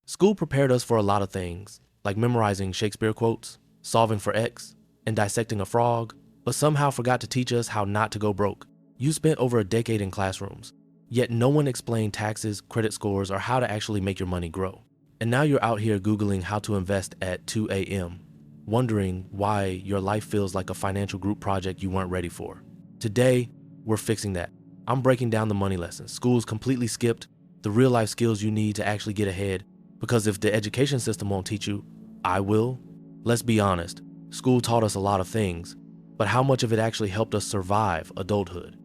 School prepared us for a lot of things, like memorizing Shakespeare quotes, solving for X, and dissecting a frog, but somehow forgot to teach us how not to go broke. You spent over a decade in classrooms, yet no one explained taxes, credit scores, or how to actually make your money grow. And now you're out here Googling how to invest at 2 a.m., wondering why your life feels like a financial group project you weren't ready for. Today, we're fixing that. I'm breaking down the money lessons schools completely skipped, the real life skills you need to actually get ahead, because if the education system won't teach you, I will. Let's be honest, school taught us a lot of things, but how much of it actually helped us survive adulthood?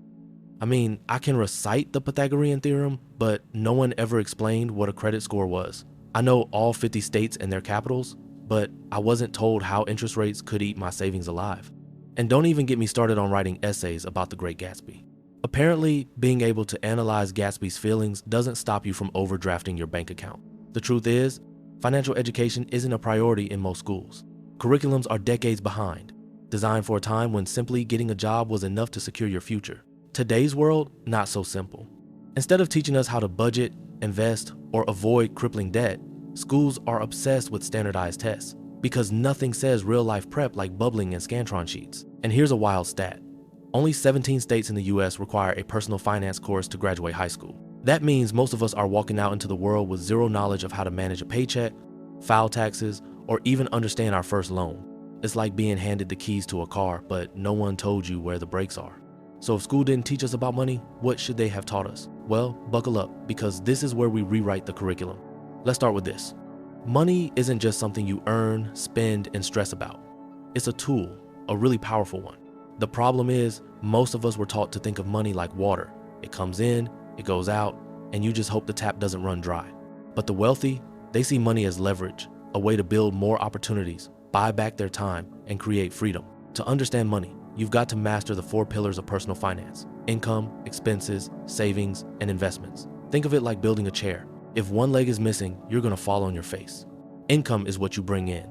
I mean, I can recite the Pythagorean theorem, but no one ever explained what a credit score was. I know all 50 states and their capitals, but I wasn't told how interest rates could eat my savings alive. And don't even get me started on writing essays about the Great Gatsby. Apparently, being able to analyze Gatsby's feelings doesn't stop you from overdrafting your bank account. The truth is, financial education isn't a priority in most schools. Curriculums are decades behind, designed for a time when simply getting a job was enough to secure your future. Today's world, not so simple. Instead of teaching us how to budget, invest, or avoid crippling debt, schools are obsessed with standardized tests because nothing says real-life prep like bubbling and scantron sheets. And here's a wild stat. Only 17 states in the US require a personal finance course to graduate high school. That means most of us are walking out into the world with zero knowledge of how to manage a paycheck, file taxes, or even understand our first loan. It's like being handed the keys to a car, but no one told you where the brakes are. So if school didn't teach us about money, what should they have taught us? Well, buckle up, because this is where we rewrite the curriculum. Let's start with this. Money isn't just something you earn, spend, and stress about. It's a tool, a really powerful one. The problem is, most of us were taught to think of money like water. It comes in, it goes out, and you just hope the tap doesn't run dry. But the wealthy, they see money as leverage, a way to build more opportunities, buy back their time, and create freedom. To understand money, you've got to master the 4 pillars of personal finance: income, expenses, savings, and investments. Think of it like building a chair. If one leg is missing, you're gonna fall on your face. Income is what you bring in.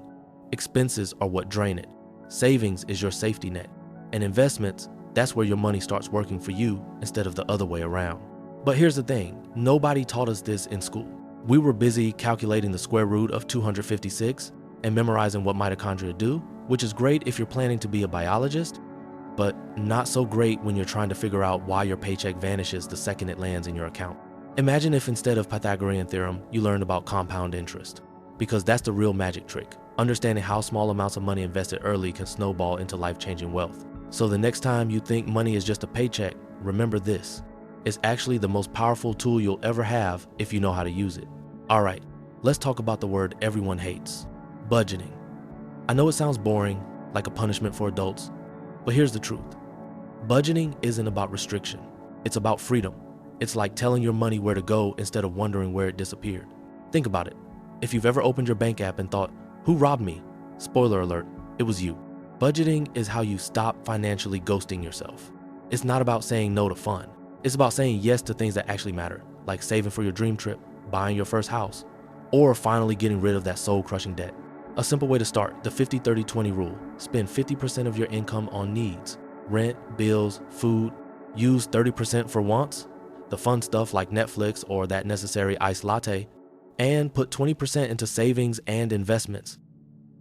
Expenses are what drain it. Savings is your safety net. And investments, that's where your money starts working for you instead of the other way around. But here's the thing, nobody taught us this in school. We were busy calculating the square root of 256 and memorizing what mitochondria do, which is great if you're planning to be a biologist, but not so great when you're trying to figure out why your paycheck vanishes the second it lands in your account. Imagine if instead of Pythagorean theorem, you learned about compound interest, because that's the real magic trick. Understanding how small amounts of money invested early can snowball into life-changing wealth. So the next time you think money is just a paycheck, remember this. It's actually the most powerful tool you'll ever have if you know how to use it. All right, let's talk about the word everyone hates: budgeting. I know it sounds boring, like a punishment for adults, but here's the truth. Budgeting isn't about restriction. It's about freedom. It's like telling your money where to go instead of wondering where it disappeared. Think about it. If you've ever opened your bank app and thought, "Who robbed me?" Spoiler alert, it was you. Budgeting is how you stop financially ghosting yourself. It's not about saying no to fun. It's about saying yes to things that actually matter, like saving for your dream trip, buying your first house, or finally getting rid of that soul-crushing debt. A simple way to start, the 50-30-20 rule. Spend 50% of your income on needs, rent, bills, food. Use 30% for wants, the fun stuff like Netflix or that necessary iced latte, and put 20% into savings and investments.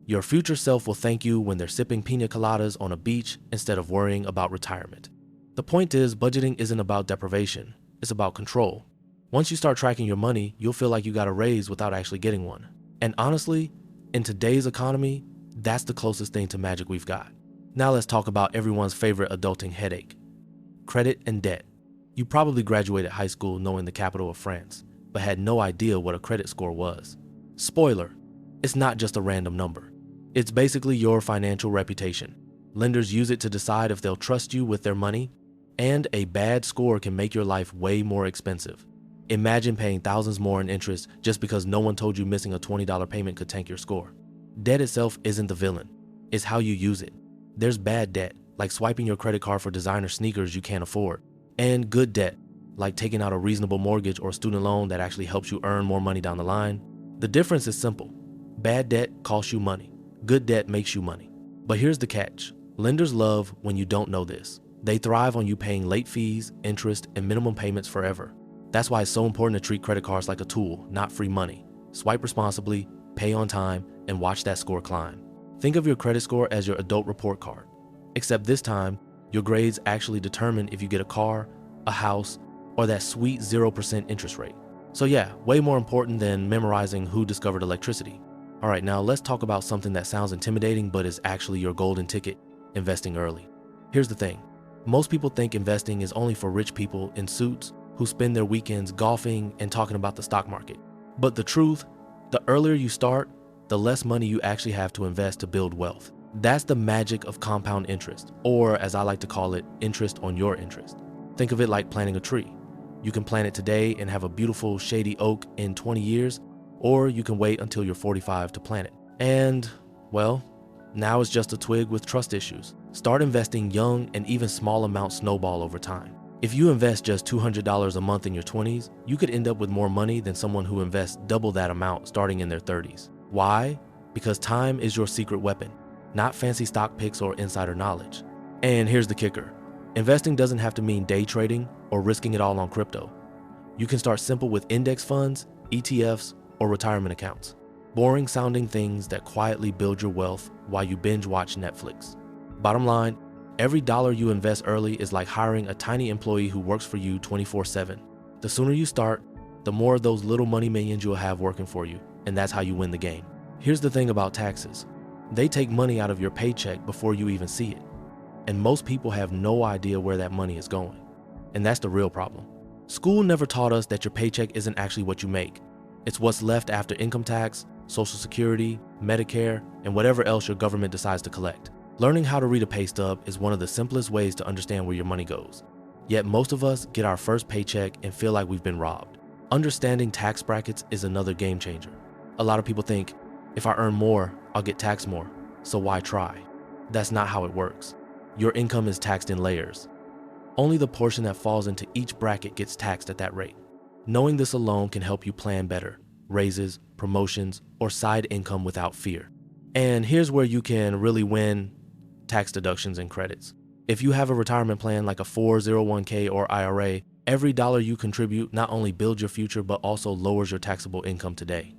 Your future self will thank you when they're sipping pina coladas on a beach instead of worrying about retirement. The point is, budgeting isn't about deprivation, it's about control. Once you start tracking your money, you'll feel like you got a raise without actually getting one. And honestly, in today's economy, that's the closest thing to magic we've got. Now let's talk about everyone's favorite adulting headache: credit and debt. You probably graduated high school knowing the capital of France, but had no idea what a credit score was. Spoiler, it's not just a random number. It's basically your financial reputation. Lenders use it to decide if they'll trust you with their money, and a bad score can make your life way more expensive. Imagine paying thousands more in interest just because no one told you missing a $20 payment could tank your score. Debt itself isn't the villain, it's how you use it. There's bad debt, like swiping your credit card for designer sneakers you can't afford, and good debt, like taking out a reasonable mortgage or student loan that actually helps you earn more money down the line. The difference is simple. Bad debt costs you money. Good debt makes you money. But here's the catch. Lenders love when you don't know this. They thrive on you paying late fees, interest, and minimum payments forever. That's why it's so important to treat credit cards like a tool, not free money. swipe responsibly, pay on time, and watch that score climb. Think of your credit score as your adult report card, except this time, your grades actually determine if you get a car, a house, or that sweet 0% interest rate. So yeah, way more important than memorizing who discovered electricity. All right, now let's talk about something that sounds intimidating but is actually your golden ticket: investing early. Here's the thing. Most people think investing is only for rich people in suits who spend their weekends golfing and talking about the stock market. But the truth, the earlier you start, the less money you actually have to invest to build wealth. That's the magic of compound interest, or as I like to call it, interest on your interest. Think of it like planting a tree. You can plant it today and have a beautiful shady oak in 20 years, or you can wait until you're 45 to plant it. And, well, now it's just a twig with trust issues. Start investing young, and even small amounts snowball over time. If you invest just $200 a month in your 20s, you could end up with more money than someone who invests double that amount starting in their 30s. Why? Because time is your secret weapon, not fancy stock picks or insider knowledge. And here's the kicker. Investing doesn't have to mean day trading or risking it all on crypto. You can start simple with index funds, ETFs, or retirement accounts. Boring sounding things that quietly build your wealth while you binge watch Netflix. Bottom line, every dollar you invest early is like hiring a tiny employee who works for you 24/7. The sooner you start, the more of those little money minions you'll have working for you, and that's how you win the game. Here's the thing about taxes. They take money out of your paycheck before you even see it. And most people have no idea where that money is going. And that's the real problem. School never taught us that your paycheck isn't actually what you make. It's what's left after income tax, Social Security, Medicare, and whatever else your government decides to collect. Learning how to read a pay stub is one of the simplest ways to understand where your money goes. Yet most of us get our first paycheck and feel like we've been robbed. Understanding tax brackets is another game changer. A lot of people think, if I earn more, I'll get taxed more, so why try? That's not how it works. Your income is taxed in layers. Only the portion that falls into each bracket gets taxed at that rate. Knowing this alone can help you plan better, raises, promotions, or side income without fear. And here's where you can really win tax deductions and credits. If you have a retirement plan like a 401k or IRA, every dollar you contribute not only builds your future but also lowers your taxable income today.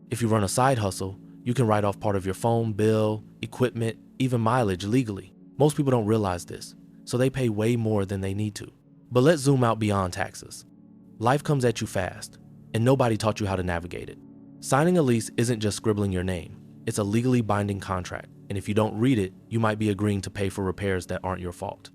If you run a side hustle, you can write off part of your phone bill, equipment, even mileage legally. Most people don't realize this, so they pay way more than they need to. But let's zoom out beyond taxes. Life comes at you fast, and nobody taught you how to navigate it. Signing a lease isn't just scribbling your name. It's a legally binding contract, and if you don't read it, you might be agreeing to pay for repairs that aren't your fault.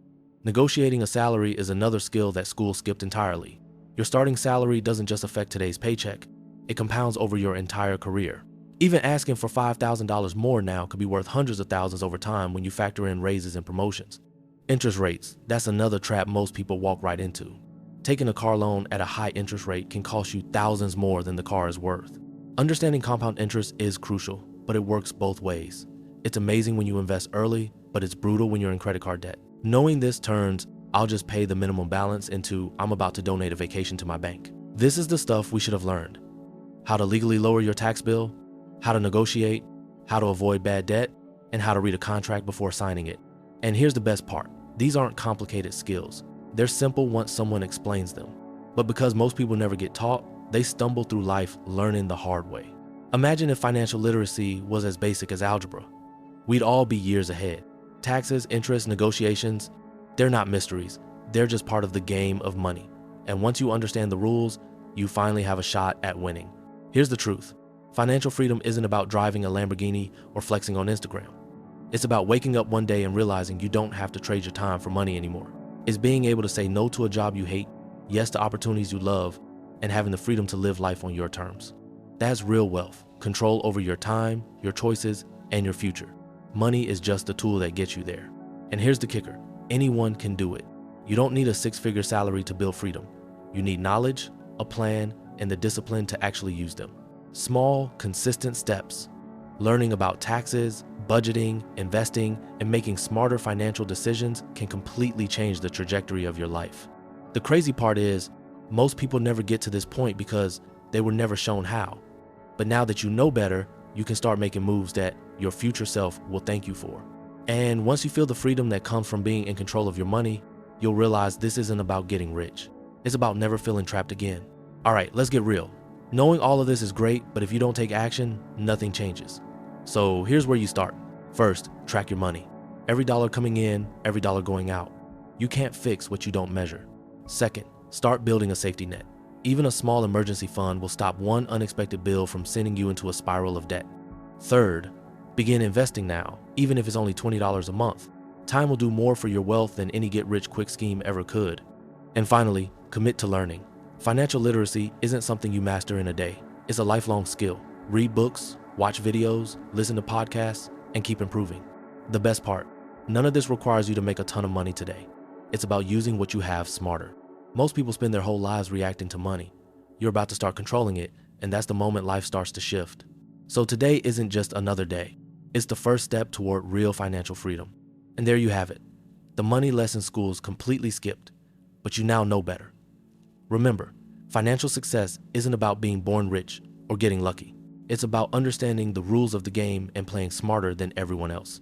Negotiating a salary is another skill that school skipped entirely. Your starting salary doesn't just affect today's paycheck, it compounds over your entire career. Even asking for $5,000 more now could be worth hundreds of thousands over time when you factor in raises and promotions. Interest rates, that's another trap most people walk right into. Taking a car loan at a high interest rate can cost you thousands more than the car is worth. Understanding compound interest is crucial, but it works both ways. It's amazing when you invest early, but it's brutal when you're in credit card debt. Knowing this turns, I'll just pay the minimum balance into I'm about to donate a vacation to my bank. This is the stuff we should have learned. How to legally lower your tax bill, how to negotiate, how to avoid bad debt, and how to read a contract before signing it. And here's the best part. These aren't complicated skills. They're simple once someone explains them. But because most people never get taught, they stumble through life learning the hard way. Imagine if financial literacy was as basic as algebra. We'd all be years ahead. Taxes, interest, negotiations, they're not mysteries. They're just part of the game of money. And once you understand the rules, you finally have a shot at winning. Here's the truth. Financial freedom isn't about driving a Lamborghini or flexing on Instagram. It's about waking up one day and realizing you don't have to trade your time for money anymore. It's being able to say no to a job you hate, yes to opportunities you love, and having the freedom to live life on your terms. That's real wealth, control over your time, your choices, and your future. Money is just the tool that gets you there. And here's the kicker. Anyone can do it. You don't need a six-figure salary to build freedom. You need knowledge, a plan, and the discipline to actually use them. Small, consistent steps. Learning about taxes, budgeting, investing, and making smarter financial decisions can completely change the trajectory of your life. The crazy part is, most people never get to this point because they were never shown how. But now that you know better, you can start making moves that your future self will thank you for. And once you feel the freedom that comes from being in control of your money, you'll realize this isn't about getting rich. It's about never feeling trapped again. All right, let's get real. Knowing all of this is great, but if you don't take action, nothing changes. So here's where you start. First, track your money. Every dollar coming in, every dollar going out. You can't fix what you don't measure. Second, start building a safety net. Even a small emergency fund will stop one unexpected bill from sending you into a spiral of debt. Third, begin investing now, even if it's only $20 a month. Time will do more for your wealth than any get-rich-quick scheme ever could. And finally, commit to learning. Financial literacy isn't something you master in a day. It's a lifelong skill. Read books, watch videos, listen to podcasts, and keep improving. The best part, none of this requires you to make a ton of money today. It's about using what you have smarter. Most people spend their whole lives reacting to money. You're about to start controlling it, and that's the moment life starts to shift. So today isn't just another day. It's the first step toward real financial freedom. And there you have it. The money lesson schools completely skipped, but you now know better. Remember, financial success isn't about being born rich or getting lucky. It's about understanding the rules of the game and playing smarter than everyone else.